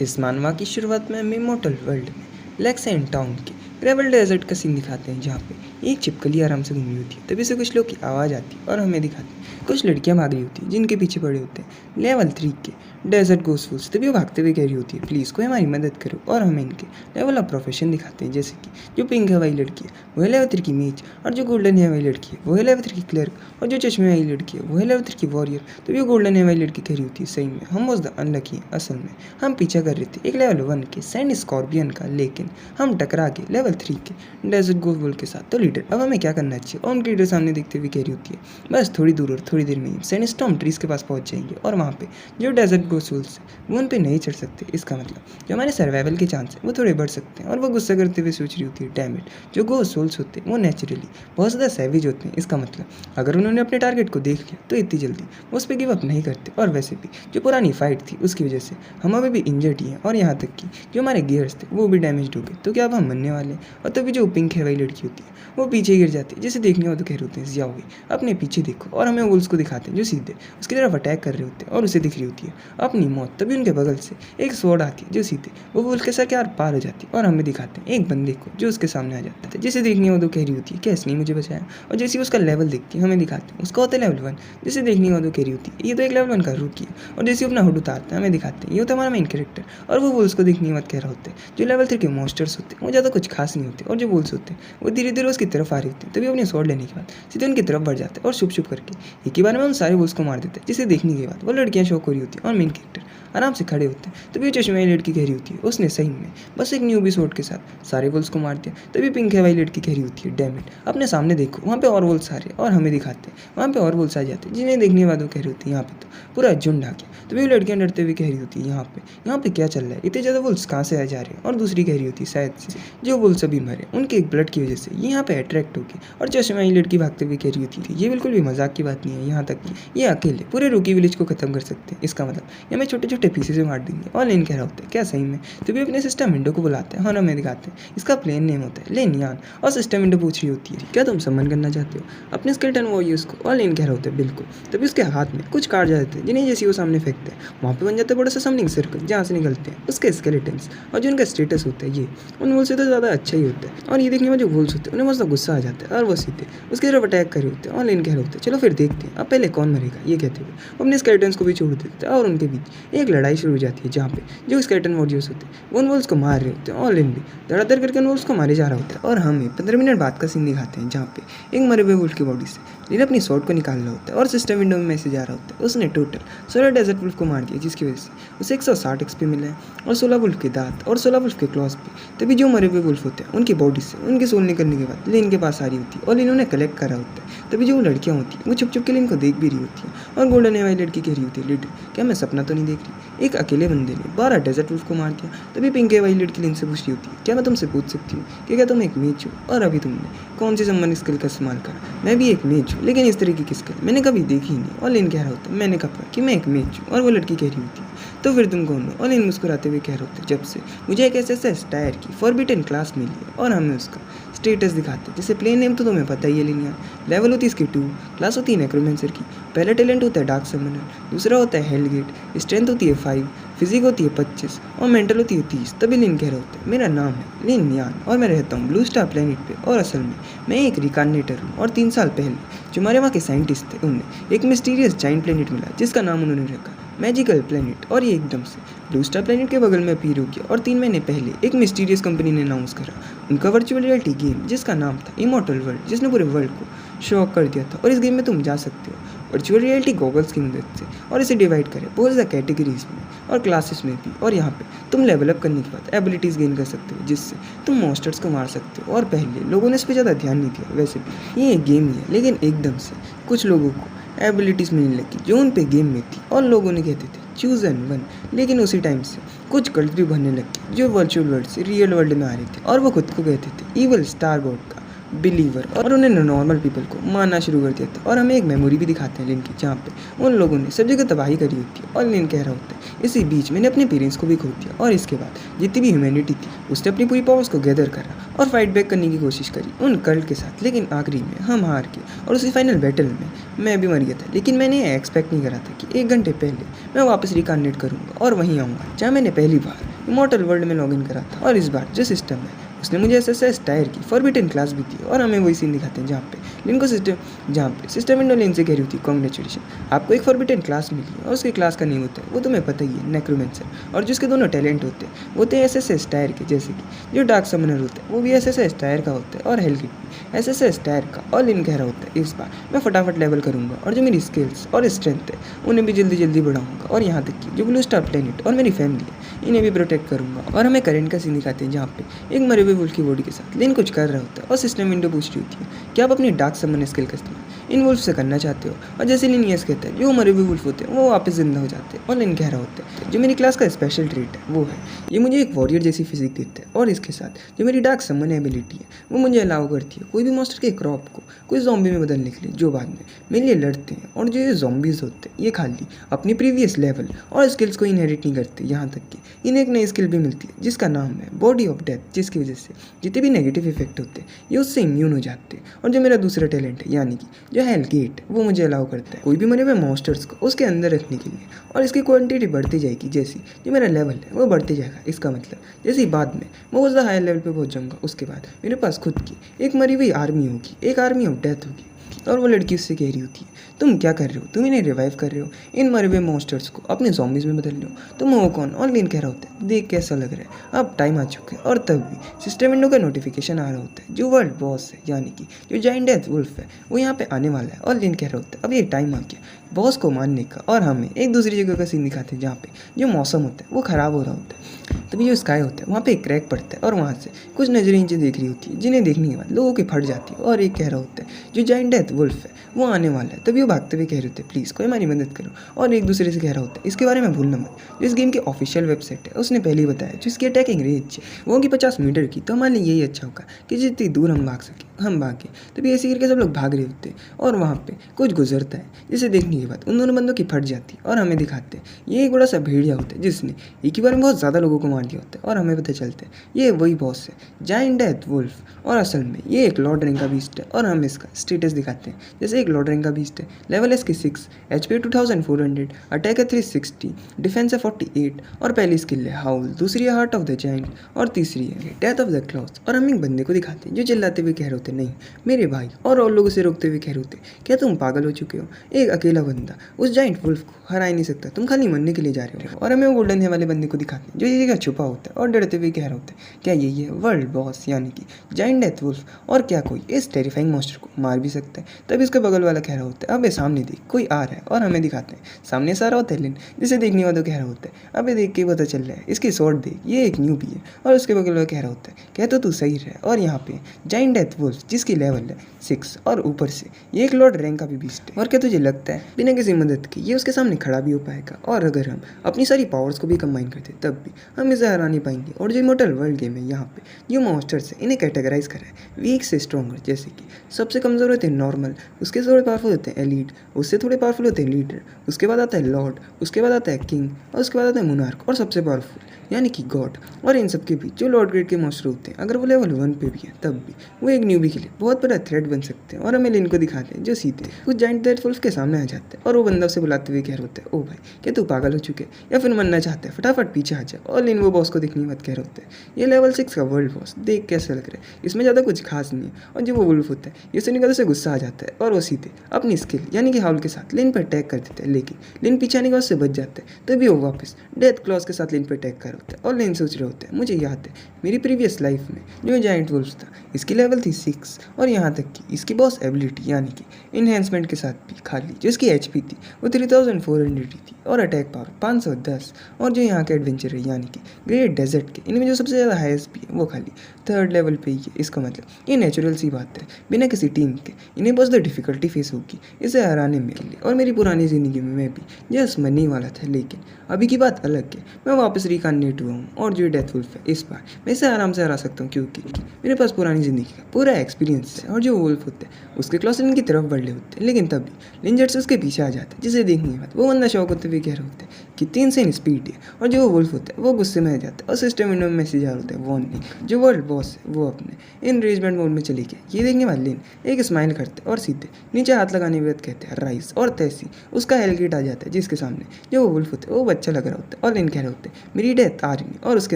इस मानवा की शुरुआत में हमें इमॉर्टल वर्ल्ड में लेक्सेन टाउन के ग्रेवल डेजर्ट का सीन दिखाते हैं, जहाँ पे एक छिपकली आराम से घूम रही होती है। तभी से कुछ लोग की आवाज़ आती है और हमें दिखाते हैं कुछ लड़कियां भाग रही होती हैं जिनके पीछे पड़े होते हैं लेवल 3 के डेजर्ट घोस्टफुल्स। तभी वो भागते हुए कह रही होती है, प्लीज़ कोई हमारी मदद करो। और हमें इनके लेवल ऑफ प्रोफेशन दिखाते हैं, जैसे कि जो पिंक है वाली लड़की है वो है लेवल 3 की मेज, और जो गोल्डन है वाली लड़की है वो है लेवल 3 की क्लर्क, और जो चश्मे वाली लड़की है वो है लेवल 3 की वॉरियर। तभी वो गोल्डन है वाली लड़की कह रही होती है, सही में हम वॉज द अनलकी हैं, असल में हम पीछा कर रहे थे एक लेवल 1 के सैंड स्कॉर्पियन का, लेकिन हम टकरा के लेवल 3 के डेजर्ट गोस्टफुल के साथ। तो लीडर अब हमें क्या करना चाहिए? और उनके लीडर सामने देखते हुए कह रही होती है, बस थोड़ी दूर और थोड़ी देर में ही सैंडस्टॉर्म ट्रीज के पास पहुंच जाएंगे, और वहाँ पे जो डेजर्ट गोस्टफुल्स है वो उन पे नहीं चढ़ सकते। इसका मतलब जो हमारे सर्वाइवल के चांस है वो थोड़े बढ़ सकते हैं। और वो गुस्सा करते हुए सोच रही होती है, डैम इट, जो गोस्टफुल्स होते हैं वो नेचुरली बहुत ज़्यादा सैविज होते हैं। इसका मतलब अगर उन्होंने अपने टारगेट को देख लिया तो इतनी जल्दी वो उस पर गिव अप नहीं करते। और वैसे भी जो पुरानी फाइट थी उसकी वजह से हम अभी भी इंजर्ड ही हैं, और यहाँ तक कि जो हमारे गियर्स थे वो भी डैमेज हो गए। तो क्या अब हम मरने वाले हैं? और तभी जो पिंक है वाली लड़की होती है वो पीछे गिर जाती है, जिसे देखने वाले तो कह रहे होते हैं, जाओगे अपने पीछे देखो। और हमें वुल्स को दिखाते हैं जो सीधे उसकी तरफ अटैक कर रहे होते हैं, और उसे दिख रही होती है अपनी मौत। तभी उनके बगल से एक स्वॉर्ड आती है जो सीधे वो वुल्स के सर के पार हो जाती है, और हमें दिखाते हैं एक बंदे को जो उसके सामने आ जाता है, जिसे देखने वाले तो कह रही होती है, कैसे नहीं मुझे बचाया। और जैसे उसका लेवल देखती है हमें दिखाते हैं उसका होता है लेवल 1, जिसे देखने वाले तो कह रही होती है ये तो एक लेवल 1 का रूकी है। और जैसे अपना हुड उतारता है हमें दिखाते हैं ये होता है हमारा मेन कैरेक्टर, और वो वुल्स को देखने मत कह रहा होते हैं जो लेवल 3 के मॉन्स्टर्स होते हैं वो ज़्यादा कुछ खास नहीं होते, और जो वुल्स होते हैं वो धीरे धीरे उसकी तरफ आ रही होती है। तभी अपने स्वॉर्ड लेने के बाद सीधे उनकी तरफ बढ़ जाते हैं और छुप छुप करके एक ही बार में उन सारे वुल्स को मार देते हैं, जिसे देखने के बाद वो लड़कियां शौक हो रही होती है और मेन कैरेक्टर आराम से खड़े होते हैं। तभी चश्मे वाली लड़की कह रही होती है, उसने सही में बस एक न्यूबी स्वॉर्ड के साथ सारे वुल्स को मार दिया। तभी पिंक है वाली लड़की कह रही होती है, डैम इट, अपने सामने देखो वहाँ पे और वुल्स आ रहे हैं, और हमें दिखाते हैं वहाँ पे और वुल्स आ जाते हैं, जिन्हें देखने के बाद वो कह रही होती है यहाँ पे तो पूरा झुंड आ गया। तभी वो लड़कियां डरते हुए कह रही होती है, यहाँ पे क्या चल रहा है, इतने ज़्यादा वुल्स कहाँ से आ जा रहे हैं। और दूसरी कह रही होती है, शायद से जो वुल्स अभी मरे उनके एक ब्लड की वजह से ये यहाँ पे अट्रैक्ट हो गए। और चश्मे वाली लड़की भागते हुए कह रही होती है, ये बिल्कुल भी मजाक की बात नहीं है, यहाँ तक कि ये अकेले पूरे रूकी विलेज को खत्म कर सकते हैं। इसका मतलब ये हमें छोटे छोटे पीसेस में मार देंगे। और लेन कह रहा होता है, क्या सही में? तभी अपने सिस्टम विंडो को बुलाते हैं और हमें दिखाते हैं इसका प्लेन नेम होता है लेन यान। और सिस्टम विंडो पूछ रही होती है, क्या तुम सम्मान करना चाहते हो अपने स्केलेटन वॉरियर्स को? और लेन कह रहा होता है, बिल्कुल। तभी उसके हाथ में कुछ कार्ड जाते हैं, जिन्हें जैसे वो सामने फेंकते हैं वहाँ पे बन जाता है बड़ा सा समनिंग सर्कल, जहाँ से निकलते हैं उसके स्केलेटन्स। और जो उनका स्टेटस होता है ये उन वुल्स से तो ज़्यादा अच्छा ही होता है। और ये देखने में जो वुल्स होते हैं उन्हें बहुत गुस्सा आ जाता है, और वो सीधे उसकी तरफ अटैक कर रहे होते हैं। और लेन कह रहे होते हैं, चलो फिर देखते हैं अब पहले कौन मरेगा। ये कहते हुए वो अपने स्केलेटन्स को भी छोड़ देते हैं, और उनके बीच एक लड़ाई शुरू हो जाती है, जहाँ पे जो स्केलेटन वॉरियर्स होते हैं वो उन वुल्स को मार रहे होते हैं, और लेन भी धड़ाधड़ करके उन वुल्स को मारे जा रहा होता है। और हमें 15 मिनट बाद का सीन दिखाते हैं, जहाँ पे एक मरे हुए वुल्फ की बॉडी से लेन अपनी स्वॉर्ड को निकाल रहा होता है, और सिस्टम विंडो में मैसेज आ रहा होता है उसने टोटल 16 डेजर्ट वुल्फ को मार दिया, जिसकी वजह से उसे 160 एक्सपी मिला है, और 16 वुल्फ के दांत और 16 वुल्फ के क्लॉज भी। तभी जो मरे हुए वुल्फ होते हैं उनकी बॉडी से उनकी सोल निकलने के बाद लेन के पास आ रही होती है, और लेन उन्हें कलेक्ट करा होता है। तभी जो लड़कियां होती हैं वो छुप छुप के लेन को देख भी रही होती हैं, और गोल्डन है वाली लड़की कह रही होती है, लीडर क्या मैं सपना तो नहीं देख रही? एक अकेले बंदे ने 12 डेजर्ट वुल्फ को मार दिया। तभी पिंक है वाली लड़की लेन से पूछ रही होती है, क्या मैं तुमसे पूछ सकती हूँ कि क्या तुम एक मेज हो, और अभी तुमने कौन सी सम्मान स्किल का इस्तेमाल करा? मैं भी एक मेज हूँ, लेकिन इस तरीके की स्किल मैंने कभी देखी नहीं। और लेन कह रहा होता है, मैंने कहा कि मैं एक मेज हूँ। और वो लड़की कह रही होती है, तो फिर तुम कौन हो? और लेन मुस्कुराते हुए कह रहे होते हैं, जब से मुझे एक एसएसएस टायर की फॉरबिडन क्लास मिली है। और हमें उसका स्टेटस दिखाते हैं, जैसे प्लेन नेम तो तुम्हें पता ही है लिनिया, लेवल होती है इसकी 2, क्लास होती है नेक्रोमेंसर की, पहला टैलेंट होता है डार्क समनर, दूसरा होता है हेलगेट, स्ट्रेंथ होती है 5, फिजिक होती है 25, और मेंटल होती है 30। तभी लिन कह रहे होते हैं, मेरा नाम है लिन यान, और मैं रहता हूँ ब्लू स्टार प्लेनेट पे, और असल में मैं एक रिकार्नेटर हूँ। और 3 साल पहले जो हमारे वहाँ के साइंटिस्ट थे उन्हें एक मिस्टीरियस जाइंट प्लेनेट मिला, जिसका नाम उन्होंने रखा मैजिकल प्लेनेट, और ये एकदम से ब्लू स्टार प्लेनेट के बगल में अपीयर हो गया। और 3 महीने पहले एक मिस्टीरियस कंपनी ने अनाउंस करा उनका वर्चुअल रियलिटी गेम, जिसका नाम था इमॉर्टल वर्ल्ड, जिसने पूरे वर्ल्ड को शॉक कर दिया था। और इस गेम में तुम जा सकते हो वर्चुअल रियलिटी गॉगल्स की मदद से, और इसे डिवाइड करें बहुत ज़्यादा कैटेगरीज में और क्लासेस में भी। और यहाँ पे तुम लेवल अप करने के बाद एबिलिटीज़ गेन कर सकते हो, जिससे तुम मॉन्स्टर्स को मार सकते हो। और पहले लोगों ने इस पर ज़्यादा ध्यान नहीं दिया, वैसे भी ये एक गेम ही है, लेकिन एकदम से कुछ लोगों को एबिलिटीज़ मिलने लगी जो उन पे गेम में थी, और लोगों ने कहते थे चूज़ एन वन। लेकिन उसी टाइम से कुछ कल्ट भी बनने लगे जो वर्चुअल वर्ल्ड से रियल वर्ल्ड में आ रहे थे, और वो खुद को कहते थे इवल स्टार गॉड का बिलीवर, और उन्हें नॉर्मल पीपल को मानना शुरू कर दिया था। और हमें एक मेमोरी भी दिखाते हैं लिन की, जहाँ पे उन लोगों ने सब जगह तबाही करी होती है। और लिन कह रहा होता है, इसी बीच मैंने अपने पेरेंट्स को भी खो दिया, और इसके बाद जितनी भी ह्यूमैनिटी थी उसने अपनी पूरी पावर्स को गैदर करा और फाइट बैक करने की कोशिश करी उन कल्ट के साथ। लेकिन आखिरी में हम हार गए, और उसी फाइनल बैटल में मैं भी मर गया था। लेकिन मैंने एक्सपेक्ट नहीं करा था कि 1 घंटे पहले मैं वापस रिकार्नेट करूँगा और वहीं आऊँगा जहाँ मैंने पहली बार इमॉर्टल वर्ल्ड में लॉगिन करा था और इस बार जो सिस्टम है उसने मुझे एसएसएस टायर की फॉरबिडन क्लास भी दी और हमें वही सीन दिखाते हैं जहाँ पे सिस्टम विंडो लेन से कह रही होती है कॉन्ग्रेचुलेशन, आपको एक फॉरबिडन क्लास मिली है और उसके क्लास का नेम होता है वो तुम्हें पता ही है नेक्रोमेंसर, और जिसके दोनों टैलेंट होते हैं वो होते हैं एसएसएस टायर के, जैसे कि जो डार्क समनर होता है वो भी एसएसएस टायर का होता है और हेलकिट भी एसएसएस टायर का ऑल इन कह रहा होता है। इस बार मैं फटाफट लेवल करूँगा और जो मेरी स्किल्स और स्ट्रेंथ है उन्हें भी जल्दी जल्दी बढ़ाऊंगा, और यहाँ तक कि जो ब्लू स्टार प्लेनेट और मेरी फैमिली है इन्हें भी प्रोटेक्ट करूँगा। और हमें करेंट का सीन दिखाते हैं जहाँ पे एक मरे हुए वुल्फ की बॉडी के साथ लिन कुछ कर रहा होता है और सिस्टम विंडो पूछ रही होती है कि आप अपनी डार्क समन स्किल का इस्तेमाल इन वुल्फ से करना चाहते हो, और जैसे लिन यस कहता है जो मरे हुए वुल्फ होते हैं वो वापस जिंदा हो जाते हैं। और लिन कह रहा होता है जो मेरी क्लास का स्पेशल ट्रीट है वो है ये मुझे एक वॉरियर जैसी फिजिक देता है, और इसके साथ जो मेरी डार्क समन एबिलिटी है वो मुझे अलाउ करती है कोई भी मॉन्स्टर के क्रॉप को कोई ज़ॉम्बी में बदलने के लिए जो बाद में मेरे लिए लड़ते हैं। और जो ये ज़ॉम्बीज़ होते हैं ये खाली अपनी प्रीवियस लेवल और स्किल्स को इनहेरिट नहीं करते, यहाँ तक कि इन्हें एक नई स्किल भी मिलती है जिसका नाम है बॉडी ऑफ डेथ, जिसकी वजह से जितने भी नेगेटिव इफेक्ट होते हैं ये उससे इम्यून हो जाते हैं। और जो मेरा दूसरा टैलेंट है यानी कि जो हेल गेट वो मुझे अलाउ करता है कोई भी मरे हुए मॉन्स्टर्स को उसके अंदर रखने के लिए, और इसकी क्वांटिटी बढ़ती जाएगी जैसी जो मेरा लेवल है वो बढ़ते जाएगा। इसका मतलब जैसे बाद में मैं उस हायर लेवल पे पहुंच जाऊंगा उसके बाद मेरे पास खुद की एक मरी हुई आर्मी होगी, एक आर्मी ऑफ डेथ होगी। और वो लड़की उससे कह रही होती है तुम क्या कर रहे हो, तुम इन्हें रिवाइव कर रहे हो, इन मरे हुए मॉन्स्टर्स को अपने ज़ॉम्बीज़ में बदल रहे हो, तुम हो कौन। और लिन कह रहा होता है देख कैसा लग रहा है अब टाइम आ चुका है। और तब भी सिस्टम विंडो का नोटिफिकेशन आ रहा होता है जो वर्ल्ड बॉस है यानी कि जो जायंट डेथ वुल्फ है वो यहाँ पे आने वाला है। और लिन कह रहा होता है अब ये टाइम आ गया बॉस को मारने का, और हमें एक दूसरी जगह का सीन दिखाते हैं जहाँ पे जो मौसम होता है वो ख़राब हो रहा होता है। तभी जो स्काई होता है वहाँ पे एक क्रैक पड़ता है और वहाँ से कुछ नजरें नीचे देख रही होती है जिन्हें देखने के बाद लोगों की फट जाती है। और एक कह रहा होता है जो जायंट डेथ वुल्फ है वो आने वाला है, तभी वो भागते हुए कह रहे होते हैं प्लीज़ कोई हमारी मदद करो। और एक दूसरे से कह रहा होता है इसके बारे में भूलना मत, जो इस गेम की ऑफिशियल वेबसाइट है उसने पहले ही बताया जो इसकी अटैकिंग रेंज है वो होगी 50 मीटर की, तो हमारे लिए यही अच्छा होगा कि जितनी दूर हम भाग सकें हम भागें। तभी ऐसे करके सब लोग भाग रहे होते हैं और वहाँ पे कुछ गुजरता है जिसे देखने के बाद उन दोनों बंदों की फट जाती है, और हमें दिखाते हैं ये एक बड़ा सा भेड़िया होता है जिसने एक ही बार में बहुत ज़्यादा लोगों को मार दिया होता है। और हमें पता चलता है ये वही बॉस है जायंट डेथ वुल्फ, और असल में ये एक लॉर्ड रैंक का बीस्ट है। और हम इसका स्टेटस दिखाते हैं जैसे एक लॉर्ड रैंक का बीस्ट है, लेवल इसकी 6, HP 2400, अटैक है 360, डिफेंस है 48, और पहली स्किल है हाउल, दूसरी है हार्ट ऑफ द जायंट, और तीसरी है डेथ ऑफ द क्लॉथ। और हम एक बंदे को दिखाते हैं जो चिल्लाते हुए कह रहे होते नहीं मेरे भाई, और लोगों से रोकते हुए कह रहे होते क्या तुम पागल हो चुके हो, एक अकेला बंदा उस जायंट वुल्फ को हरा ही नहीं सकता, तुम खाली मरने के लिए जा रहे हो। और हमें वो गोल्डन हेयर वाले बंदे को दिखाते हैं जो ये जगह छुपा होता है और डरते हुए कह रहा होता है क्या यही है वर्ल्ड बॉस यानी कि जायंट डेथ वुल्फ, और क्या कोई इस टेरिफाइंग मॉन्स्टर को मार भी सकता है। तब इसका बगल वाला कह रहा होता है अबे सामने देख कोई आ रहा है, और हमें दिखाते हैं सामने से आ रहा होता है लिन, जिसे देखने वाला कह रहा होता है अबे देख के पता चल रहा है इसकी स्वॉर्ड देख ये एक न्यू भी है। और उसके बगल वाला कह रहा होता है कह तो तू सही रहा। और यहाँ पे जायंट डेथ वुल्फ जिसकी लेवल है 6, और ऊपर से ये एक लॉर्ड रैंक का भी बीस्ट है। और क्या तुझे लगता है बिना किसी मदद के ये उसके सामने खड़ा भी हो पाएगा? और अगर हम अपनी सारी पावर्स को भी कंबाइन करते तब भी हम इसे हरा नहीं पाएंगे। और जो इमॉर्टल वर्ल्ड गेम है यहाँ पे जो मॉन्स्टर्स है इन्हें कैटेगराइज करा है वीक से स्ट्रॉन्गर, जैसे कि सबसे कमज़ोर होते हैं नॉर्मल, उसके थोड़े पावरफुल होते हैं एलीट, उससे थोड़े पावरफुल होते हैं लीडर, उसके बाद आता है लॉर्ड, उसके बाद आता है किंग, और उसके बाद आता है मोनार्क, और सबसे पावरफुल यानी कि गॉड। और इन सब के बीच जो लॉर्ड ग्रेड के मॉन्स्टर होते हैं अगर वो लेवल 1 पे भी है तब भी वो एक न्यूबी के लिए बहुत बड़ा थ्रेट बन सकते हैं। और हमें लिन को दिखाते हैं जो सीधे कुछ जायंट डेथ वुल्फ के सामने आ जाते हैं और वो बंदा से बुलाते हुए कह रहे होते हैं ओ भाई क्या तू पागल हो चुके या फिर मरना चाहते हैं, फटाफट पीछे आ जाए। और लिन वो बॉस को देखने मत कह रहे होते हैं ये लेवल 6 का वर्ल्ड बॉस देख कैसे लग रहा है, इसमें ज़्यादा कुछ खास नहीं है। और जो वो वुल्फ होता है ये सुनने का से गुस्सा आ जाता है और वो सीधे अपनी स्किल यानी कि हाउल के साथ लिन पर अटैक कर देते हैं, लेकिन लिन पीछे आने के बाद से बच जाता है। तभी वो वापस डेथ क्लॉज के साथ लिन पर अटैक कर होता है और लिन सोच रहे होते हैं मुझे याद है मेरी प्रीवियस लाइफ में जो जायंट वुल्फ था इसकी लेवल थी 6, और यहाँ तक कि इसकी बॉस एबिलिटी यानी कि इन्हेंसमेंट के साथ भी खाली जो इसकी HP थी वो 3400 थी और अटैक पावर 510। और जो यहाँ के एडवेंचर है यानी कि ग्रेट डेजर्ट के इनमें जो सबसे ज़्यादा हाई SP है वो खाली 3rd लेवल पे ही है। इसका मतलब ये नेचुरल सी बात है बिना किसी टीम के इन्हें बस द डिफ़िकल्टी फेस होगी इसे हराने में। और मेरी पुरानी ज़िंदगी में मैं भी जस्ट मरने वाला था, लेकिन अभी की बात अलग है, मैं वापस रिकार्नेट हुआ हूँ और जो डेथ वुल्फ है इस बार मैं इसे आराम से हरा सकता हूँ क्योंकि मेरे पास पुरानी ज़िंदगी का पूरा एक्सपीरियंस है। और जो वुल्फ होते हैं उसके क्लॉस लिन की तरफ बढ़े होते हैं, लेकिन तभी लिन झट से उसके पीछे आ जाता है जिसे देखने के बाद वो बंदा शौक होते हुए कह रहे होते हैं कि 3 से स्पीड है। और जो वो वुल्फ होता है वो गुस्से में आ जाता है और सिस्टम विंडो में मैसेज आ होता है वार्निंग, जो वर्ल्ड बॉस है वो अपने इनरेजमेंट मोड में चली गई। ये देखने वाले लिन एक स्माइल करते हैं और सीधे नीचे हाथ लगाने के बाद कहते हैं राइस, और तैसी उसका हेलकिट आ जाता है जिसके सामने जो वो वुल्फ होते हैं वो बच्चा लग रहा होता है। और लिन कह रहे होते हैं मेरी डेथ एक आर्मी और उसके